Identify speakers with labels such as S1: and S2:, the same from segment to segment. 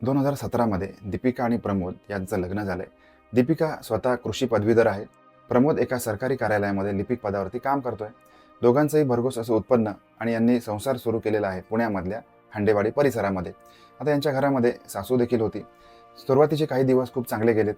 S1: 2017मध्ये दीपिका आणि प्रमोद यांचं लग्न झालंय. दीपिका स्वतः कृषी पदवीधर आहे. प्रमोद एका सरकारी कार्यालयामध्ये लिपिक पदावरती काम करतोय. दोघांचंही भरघोस असं उत्पन्न आणि यांनी संसार सुरू केलेला आहे पुण्यामधल्या हांडेवाडी परिसरामध्ये. आता यांच्या घरामध्ये सासू देखील होती. सुरुवातीचे काही दिवस खूप चांगले गेलेत.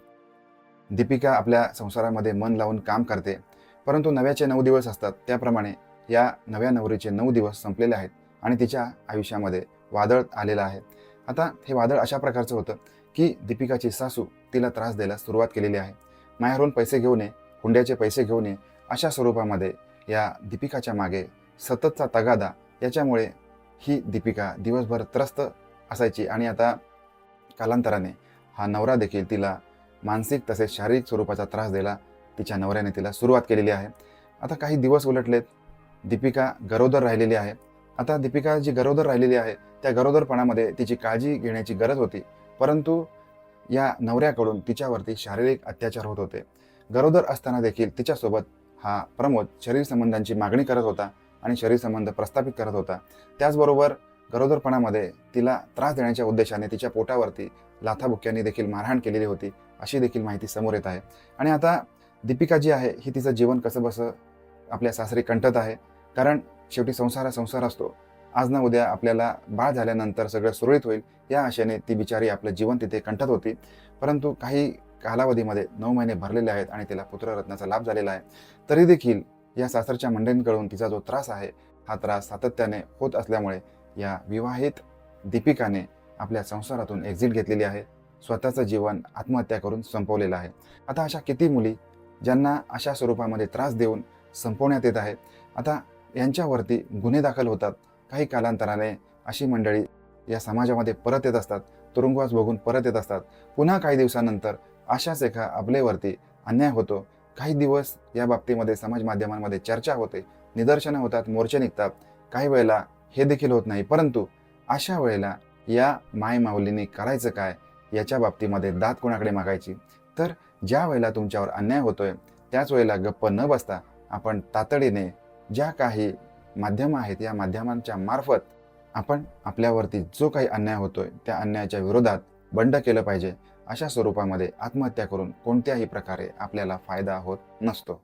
S1: दीपिका आपल्या संसारामध्ये मन लावून काम करते, परंतु नव्याचे 9 दिवस असतात त्याप्रमाणे या नव्या नवरीचे 9 दिवस संपलेले आहेत आणि तिच्या आयुष्यामध्ये वादळ आलेलं आहे. आता हे वादळ अशा प्रकारचं होतं की दीपिकाची सासू तिला त्रास द्यायला सुरुवात केलेली आहे. माहेरून पैसे घेऊन ये, हुंड्याचे पैसे घेऊन ये, अशा स्वरूपामध्ये या दीपिकाच्या मागे सततचा तगादा. याच्यामुळे ही दीपिका दिवसभर त्रस्त असायची आणि आता कालांतराने हा नवरा देखील तिला मानसिक तसेच शारीरिक स्वरूपाचा त्रास द्यायला तिच्या नवऱ्याने तिला सुरुवात केलेली आहे. आता काही दिवस उलटलेत. दीपिका गरोदर राहिलेली आहे. आता दीपिका जी गरोदर राहिलेली आहे त्या गरोदरपणामध्ये तिची काळजी घेण्याची गरज होती, परंतु या नवऱ्याकडून तिच्यावरती शारीरिक अत्याचार होत होते. गरोदर असताना देखील तिच्यासोबत हा प्रमोद शरीर संबंधांची मागणी करत होता आणि शरीर संबंध प्रस्थापित करत होता. त्याचबरोबर गरोदरपणामध्ये तिला त्रास देण्याच्या उद्देशाने तिच्या पोटावरती लाथाबुक्क्यांनी देखील मारहाण केलेली होती, अशी देखील माहिती समोर येत आहे. आणि आता दीपिका जी आहे ही तिचं जीवन कसंबसं आपल्या सासरी कंठत आहे. कारण शेवटी संसार असतो. आज ना उद्या आपल्याला बाळ झाल्यानंतर सगळं सुरळीत होईल या आशेने ती बिचारी आपलं जीवन तिथे कंठत होती. परंतु काही कालावधीमध्ये 9 महिने भरलेले आहेत आणि तिला पुत्ररत्नाचा लाभ झालेला आहे. तरी देखील या सासरच्या मंडळींकडून तिचा जो त्रास आहे हा त्रास सातत्याने होत असल्यामुळे या विवाहित दीपिकाने आपल्या संसारातून एक्झिट घेतलेली आहे. स्वतःचं जीवन आत्महत्या करून संपवलेलं आहे. आता अशा किती मुली ज्यांना अशा स्वरूपामध्ये त्रास देऊन संपवण्यात येत आहे. आता यांच्यावरती गुन्हे दाखल होतात. काही कालांतराने अशी मंडळी या समाजामध्ये परत येत असतात, तुरुंगवास भोगून परत येत असतात. पुन्हा काही दिवसानंतर अशाच एका अबलेवरती अन्याय होतो. काही दिवस या बाबतीमध्ये समाज माध्यमांमध्ये चर्चा होते, निदर्शनं होतात, मोर्चे निघतात. काही वेळेला हे देखील होत नाही. परंतु अशा वेळेला या मायमाऊलींनी करायचं काय, याच्या बाबतीमध्ये दाद कोणाकडे मागायची? तर ज्या वेळेला तुमच्यावर अन्याय होतोय त्याच वेळेला गप्प न बसता आपण तातडीने ज्या काही माध्यमं आहेत या माध्यमांच्या मार्फत आपण आपल्यावरती जो काही अन्याय होतोय त्या अन्यायाच्या विरोधात बंड केलं पाहिजे. अशा स्वरूपामध्ये आत्महत्या करून कोणत्याही प्रकारे आपल्याला फायदा होत नसतो.